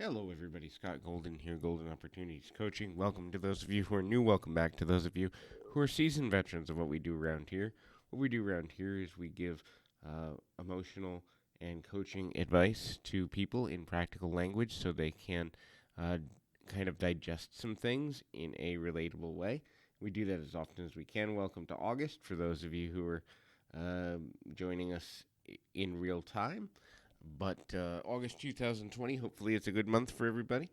Hello, everybody. Scott Golden here, Golden Opportunities Coaching. Welcome to those of you who are new. Welcome back to those of you who are seasoned veterans of what we do around here. What we do around here is we give emotional and coaching advice to people in practical language so they can uh, kind of digest some things in a relatable way. We do that as often as we can. Welcome to August for those of you who are joining us in real time. But August 2020, hopefully it's a good month for everybody.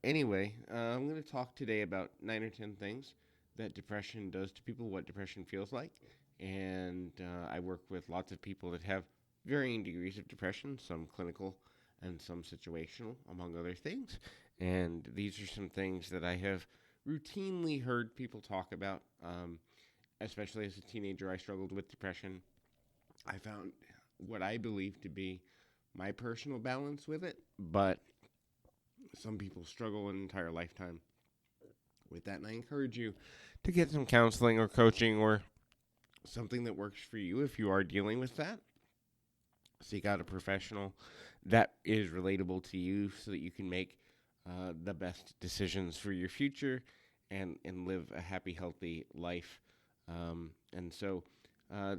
Anyway, I'm going to talk today about 9 or 10 things that depression does to people, what depression feels like. And I work with lots of people that have varying degrees of depression, some clinical and some situational, among other things. And these are some things that I have routinely heard people talk about. Especially as a teenager, I struggled with depression. I found what I believe to be my personal balance with it, but some people struggle an entire lifetime with that, and I encourage you to get some counseling or coaching or something that works for you if you are dealing with that. Seek out a professional that is relatable to you so that you can make the best decisions for your future and live a happy, healthy life.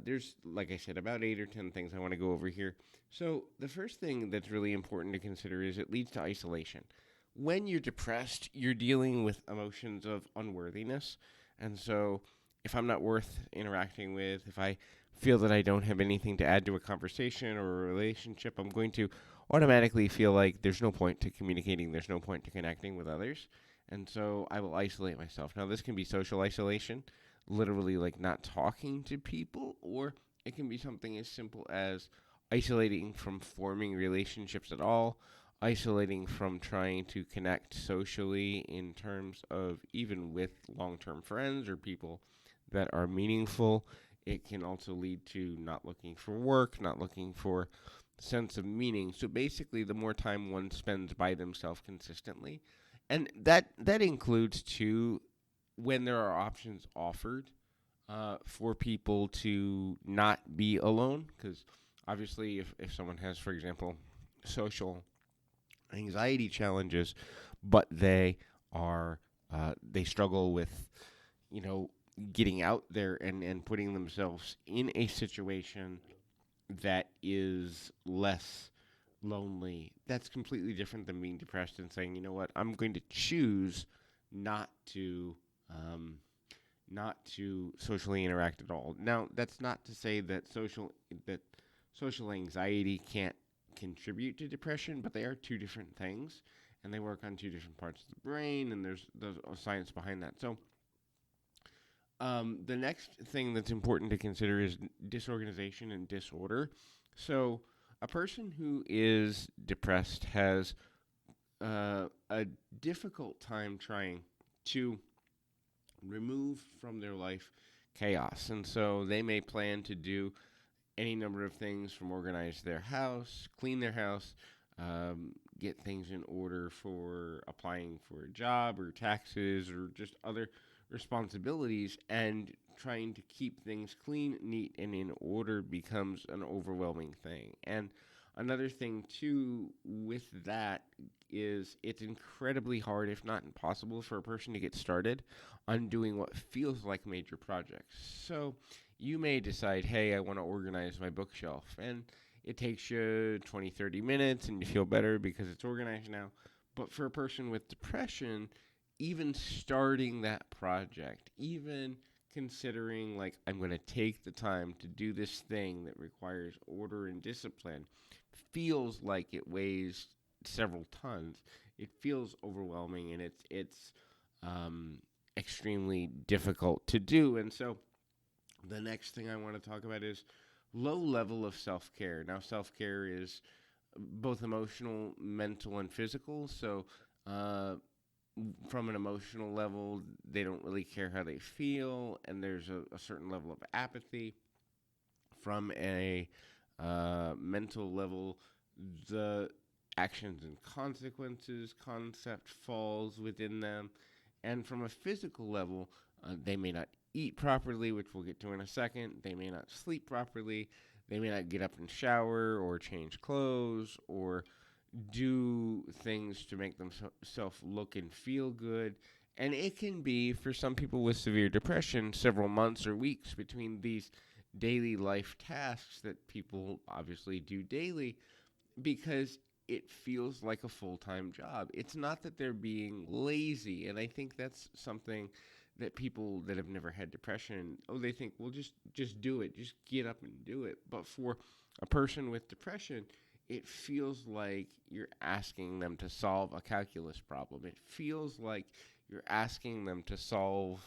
There's, like I said, about 8 or 10 things I want to go over here. So, the first thing that's really important to consider is it leads to isolation. When you're depressed, you're dealing with emotions of unworthiness. And so, if I'm not worth interacting with, if I feel that I don't have anything to add to a conversation or a relationship, I'm going to automatically feel like there's no point to communicating, there's no point to connecting with others. And so, I will isolate myself. Now, this can be social isolation, literally like not talking to people, or it can be something as simple as isolating from forming relationships at all, isolating from trying to connect socially in terms of even with long-term friends or people that are meaningful. It can also lead to not looking for work, not looking for sense of meaning. So basically, the more time one spends by themselves consistently, and that includes too when there are options offered for people to not be alone, because obviously if someone has, for example, social anxiety challenges, but they struggle with, you know, getting out there and putting themselves in a situation that is less lonely, that's completely different than being depressed and saying, you know what, I'm going to choose not to um, not to socially interact at all. Now, that's not to say that social anxiety can't contribute to depression, but they are two different things, and they work on two different parts of the brain, and there's science behind that. So, the next thing that's important to consider is disorganization and disorder. So, a person who is depressed has a difficult time trying to remove from their life chaos. And so they may plan to do any number of things from organize their house, clean their house, get things in order for applying for a job or taxes or just other responsibilities, and trying to keep things clean, neat, and in order becomes an overwhelming thing. And another thing, too, with that is it's incredibly hard, if not impossible, for a person to get started on doing what feels like major projects. So you may decide, hey, I want to organize my bookshelf. And it takes you 20, 30 minutes and you feel better because it's organized now. But for a person with depression, even starting that project, even considering, like, I'm going to take the time to do this thing that requires order and discipline, feels like it weighs several tons. It feels overwhelming, and it's um, extremely difficult to do. And so the next thing I want to talk about is low level of self care. Now, self care is both emotional, mental, and physical. So, from an emotional level, they don't really care how they feel, and there's a certain level of apathy. From a mental level, the actions and consequences concept falls within them. And from a physical level, they may not eat properly, which we'll get to in a second. They may not sleep properly. They may not get up and shower or change clothes or do things to make themselves look and feel good. And it can be, for some people with severe depression, several months or weeks between these daily life tasks that people obviously do daily, because it feels like a full-time job. It's not that they're being lazy, and I think that's something that people that have never had depression, oh, they think, well, just do it, just get up and do it. But for a person with depression, it feels like you're asking them to solve a calculus problem. It feels like you're asking them to solve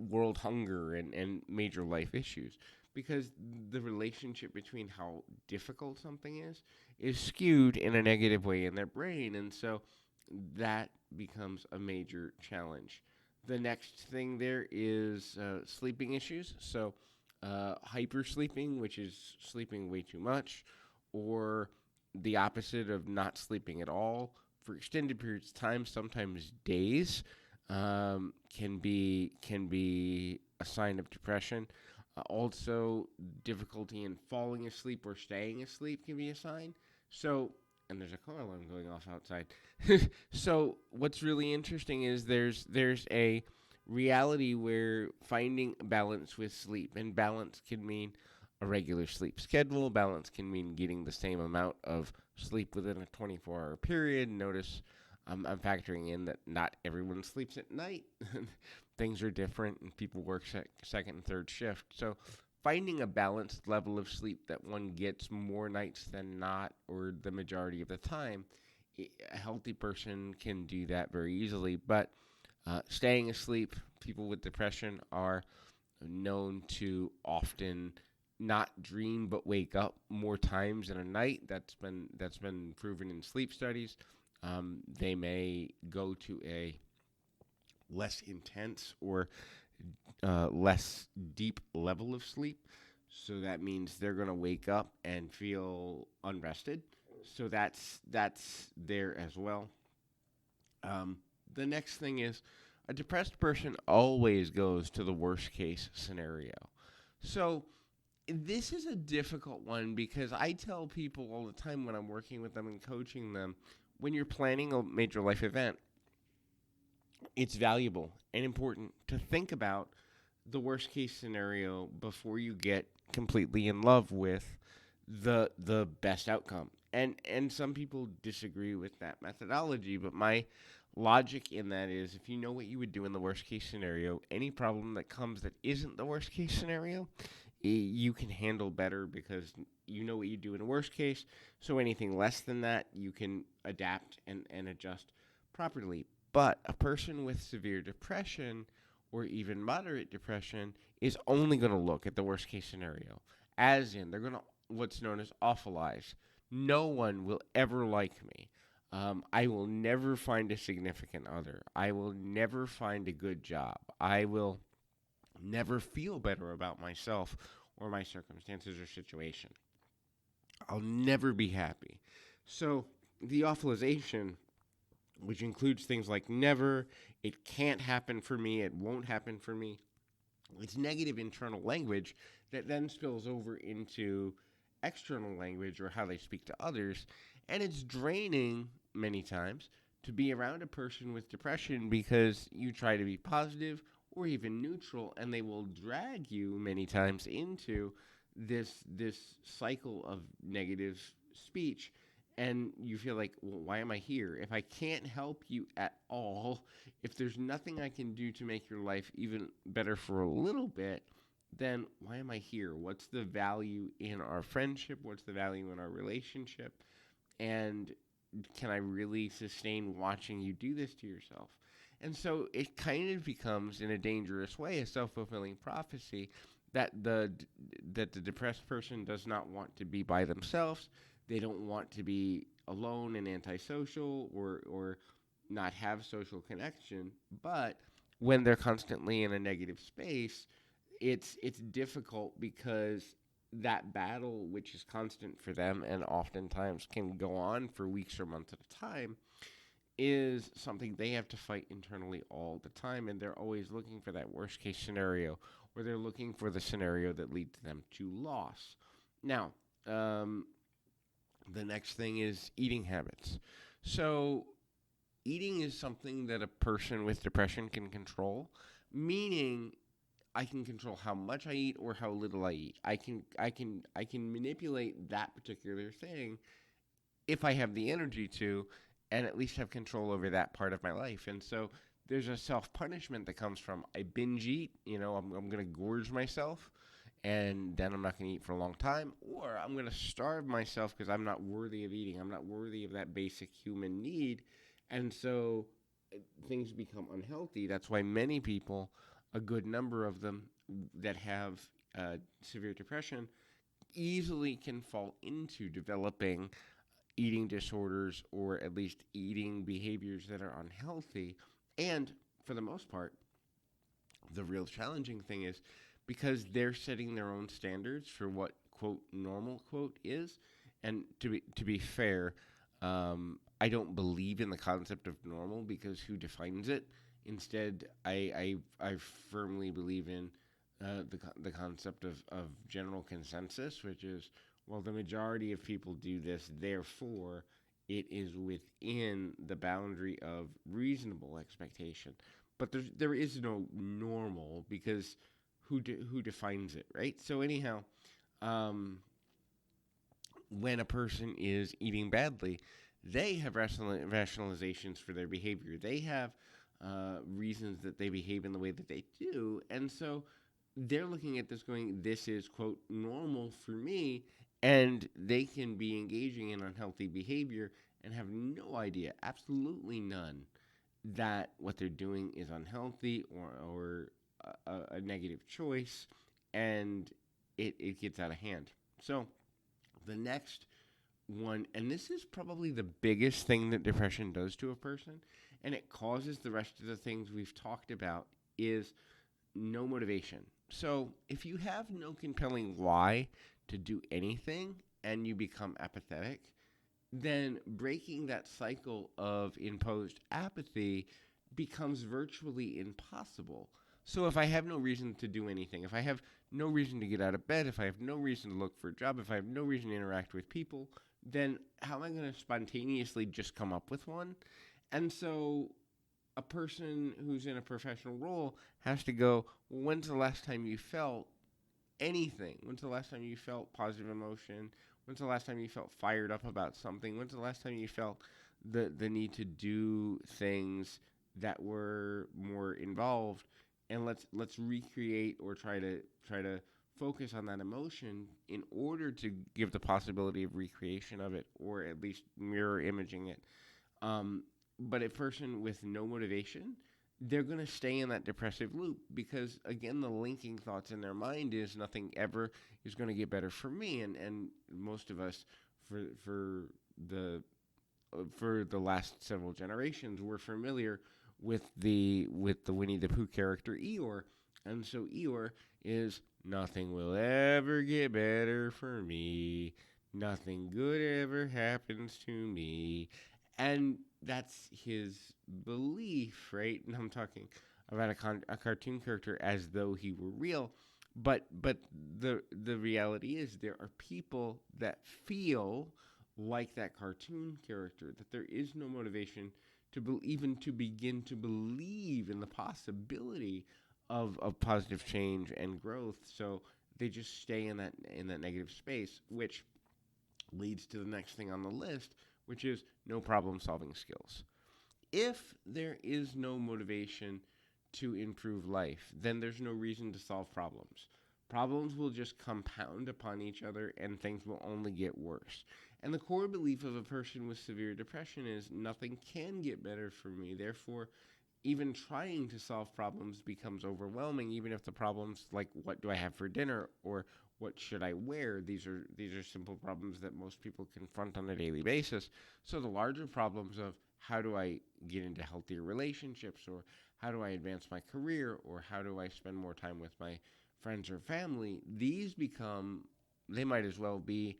world hunger and major life issues, because the relationship between how difficult something is skewed in a negative way in their brain, and so that becomes a major challenge. The next thing there is sleeping issues. So, hypersleeping, which is sleeping way too much, or the opposite of not sleeping at all for extended periods of time, sometimes days, can be a sign of depression. Also, difficulty in falling asleep or staying asleep can be a sign. So, and there's a car alarm going off outside. So, what's really interesting is there's a reality where finding balance with sleep, and balance can mean a regular sleep schedule. Balance can mean getting the same amount of sleep within a 24-hour period. Notice I'm factoring in that not everyone sleeps at night. Things are different, and people work second and third shift. So, finding a balanced level of sleep that one gets more nights than not, or the majority of the time, a healthy person can do that very easily. But staying asleep, people with depression are known to often not dream but wake up more times in a night. That's been proven in sleep studies. They may go to a less intense or less deep level of sleep. So that means they're going to wake up and feel unrested. So that's there as well. The next thing is, a depressed person always goes to the worst case scenario. So this is a difficult one, because I tell people all the time when I'm working with them and coaching them, when you're planning a major life event, it's valuable and important to think about the worst case scenario before you get completely in love with the best outcome. And some people disagree with that methodology, but my logic in that is, if you know what you would do in the worst case scenario, any problem that comes that isn't the worst case scenario, you can handle better, because you know what you do in the worst case. So anything less than that, you can adapt and adjust properly. But a person with severe depression or even moderate depression is only going to look at the worst case scenario, as in they're going to what's known as awfulize. No one will ever like me. I will never find a significant other. I will never find a good job. I will never feel better about myself or my circumstances or situation. I'll never be happy. So the awfulization, which includes things like never, it can't happen for me, it won't happen for me, it's negative internal language that then spills over into external language, or how they speak to others. And it's draining many times to be around a person with depression, because you try to be positive or even neutral, and they will drag you many times into this cycle of negative speech. And you feel like, well, why am I here? If I can't help you at all, if there's nothing I can do to make your life even better for a little bit, then why am I here? What's the value in our friendship? What's the value in our relationship? And can I really sustain watching you do this to yourself? And so it kind of becomes, in a dangerous way, a self-fulfilling prophecy that the depressed person does not want to be by themselves. They don't want to be alone and antisocial, or not have social connection. But when they're constantly in a negative space, it's difficult, because that battle, which is constant for them and oftentimes can go on for weeks or months at a time, is something they have to fight internally all the time. And they're always looking for that worst case scenario, or they're looking for the scenario that leads them to loss. Now, The next thing is eating habits. So, eating is something that a person with depression can control, meaning I can control how much I eat or how little I eat. I can manipulate that particular thing if I have the energy to, and at least have control over that part of my life. And so there's a self punishment that comes from I binge eat, I'm going to gorge myself, and then I'm not going to eat for a long time, or I'm going to starve myself because I'm not worthy of eating. I'm not worthy of that basic human need. And so things become unhealthy. That's why many people, a good number of them that have severe depression, easily can fall into developing eating disorders or at least eating behaviors that are unhealthy. And for the most part, the real challenging thing is because they're setting their own standards for what quote normal quote is. And to be fair, I don't believe in the concept of normal because who defines it? Instead, I firmly believe in the concept of general consensus, which is, well, the majority of people do this, therefore, it is within the boundary of reasonable expectation. But there is no normal because who defines it, right? So anyhow, um, when a person is eating badly, they have rationalizations for their behavior. They have reasons that they behave in the way that they do. And so they're looking at this going, this is, quote, normal for me. And they can be engaging in unhealthy behavior and have no idea, absolutely none, that what they're doing is unhealthy or a negative choice. And it gets out of hand. So the next one, and this is probably the biggest thing that depression does to a person, and it causes the rest of the things we've talked about, is no motivation. So if you have no compelling why to do anything and you become apathetic, then breaking that cycle of imposed apathy becomes virtually impossible. So if I have no reason to do anything, if I have no reason to get out of bed, if I have no reason to look for a job, if I have no reason to interact with people, then how am I going to spontaneously just come up with one? And so a person who's in a professional role has to go, well, when's the last time you felt anything? When's the last time you felt positive emotion? When's the last time you felt fired up about something? When's the last time you felt the need to do things that were more involved? And let's recreate or try to focus on that emotion in order to give the possibility of recreation of it, or at least mirror imaging it. Um, but a person with no motivation, they're going to stay in that depressive loop because, again, the linking thoughts in their mind is nothing ever is going to get better for me. And most of us, for the for the last several generations, we're familiar with the Winnie the Pooh character Eeyore, and so Eeyore is nothing will ever get better for me. Nothing good ever happens to me. And that's his belief, right? And I'm talking about a cartoon character as though he were real. But the reality is there are people that feel like that cartoon character, that there is no motivation even to begin to believe in the possibility of positive change and growth. So they just stay in that negative space, which leads to the next thing on the list, which is no problem solving skills. If there is no motivation to improve life, then there's no reason to solve problems. Problems will just compound upon each other and things will only get worse. And the core belief of a person with severe depression is nothing can get better for me. Therefore, even trying to solve problems becomes overwhelming, even if the problems like what do I have for dinner or what should I wear, these are simple problems that most people confront on a daily basis. So the larger problems of how do I get into healthier relationships, or how do I advance my career, or how do I spend more time with my friends or family, these become, they might as well be,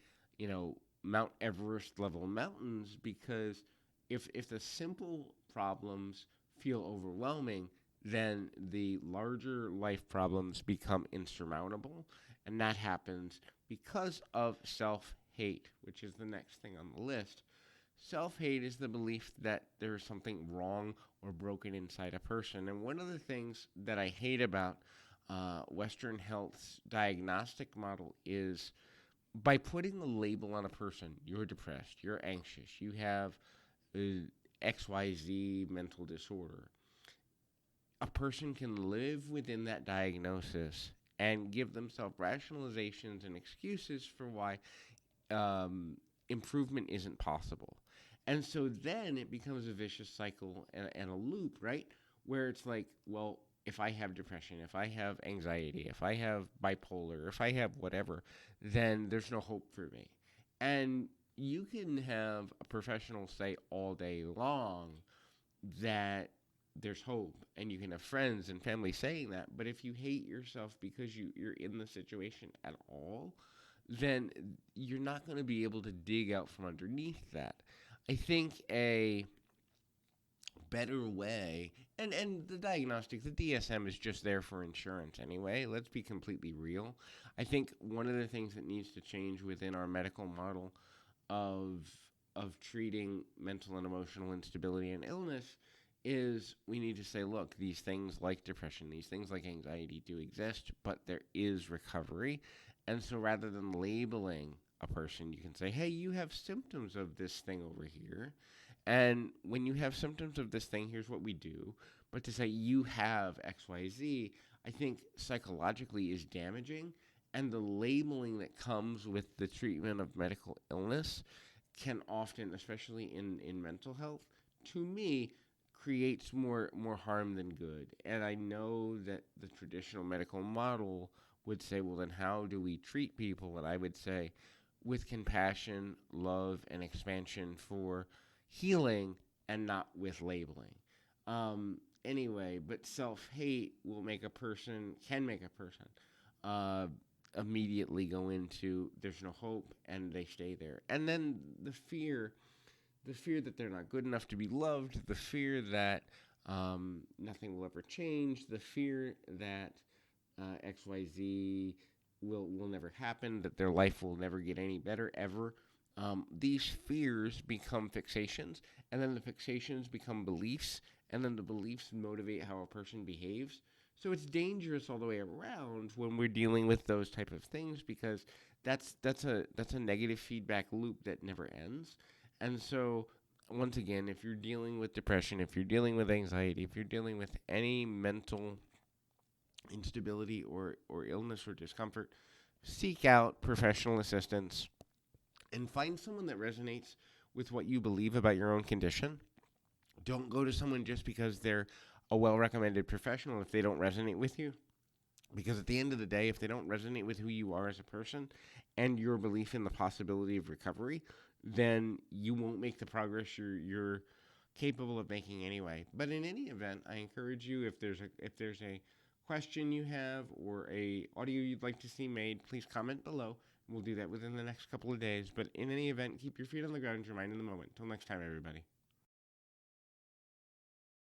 Mount Everest level mountains, because if the simple problems feel overwhelming, then the larger life problems become insurmountable. And that happens because of self self-hate, which is the next thing on the list. Self-hate is the belief that there is something wrong or broken inside a person. And one of the things that I hate about Western health's diagnostic model is by putting a label on a person, you're depressed, you're anxious, you have XYZ mental disorder, a person can live within that diagnosis and give themselves rationalizations and excuses for why improvement isn't possible. And so then it becomes a vicious cycle and a loop, right? Where it's like, well, if I have depression, if I have anxiety, if I have bipolar, if I have whatever, then there's no hope for me. And you can have a professional say all day long that there's hope, and you can have friends and family saying that, but if you hate yourself because you're in the situation at all, then you're not going to be able to dig out from underneath that. I think a better way, and the diagnostic, the DSM is just there for insurance anyway. Let's be completely real. I think one of the things that needs to change within our medical model of treating mental and emotional instability and illness is we need to say, look, these things like depression, these things like anxiety do exist, but there is recovery. And so rather than labeling a person, you can say, hey, you have symptoms of this thing over here. And when you have symptoms of this thing, here's what we do. But to say you have XYZ, I think psychologically is damaging. And the labeling that comes with the treatment of medical illness can often, especially in mental health, to me, creates more harm than good. And I know that the traditional medical model would say, well, then how do we treat people? And I would say, with compassion, love, and expansion for healing, and not with labeling. Anyway, but self-hate can make a person uh, immediately go into there's no hope, and they stay there. And then the fear that they're not good enough to be loved, the fear that nothing will ever change, the fear that XYZ will never happen, that their life will never get any better ever. These fears become fixations, and then the fixations become beliefs, and then the beliefs motivate how a person behaves. So it's dangerous all the way around when we're dealing with those type of things, because that's a negative feedback loop that never ends. And so once again, if you're dealing with depression, if you're dealing with anxiety, if you're dealing with any mental instability or illness or discomfort, seek out professional assistance and find someone that resonates with what you believe about your own condition. Don't go to someone just because they're a well-recommended professional if they don't resonate with you. Because at the end of the day, if they don't resonate with who you are as a person and your belief in the possibility of recovery, then you won't make the progress you're capable of making anyway. But in any event, I encourage you, if there's a question you have or a audio you'd like to see made, please comment below. We'll do that within the next couple of days. But in any event, keep your feet on the ground, your mind in the moment. Till next time, everybody.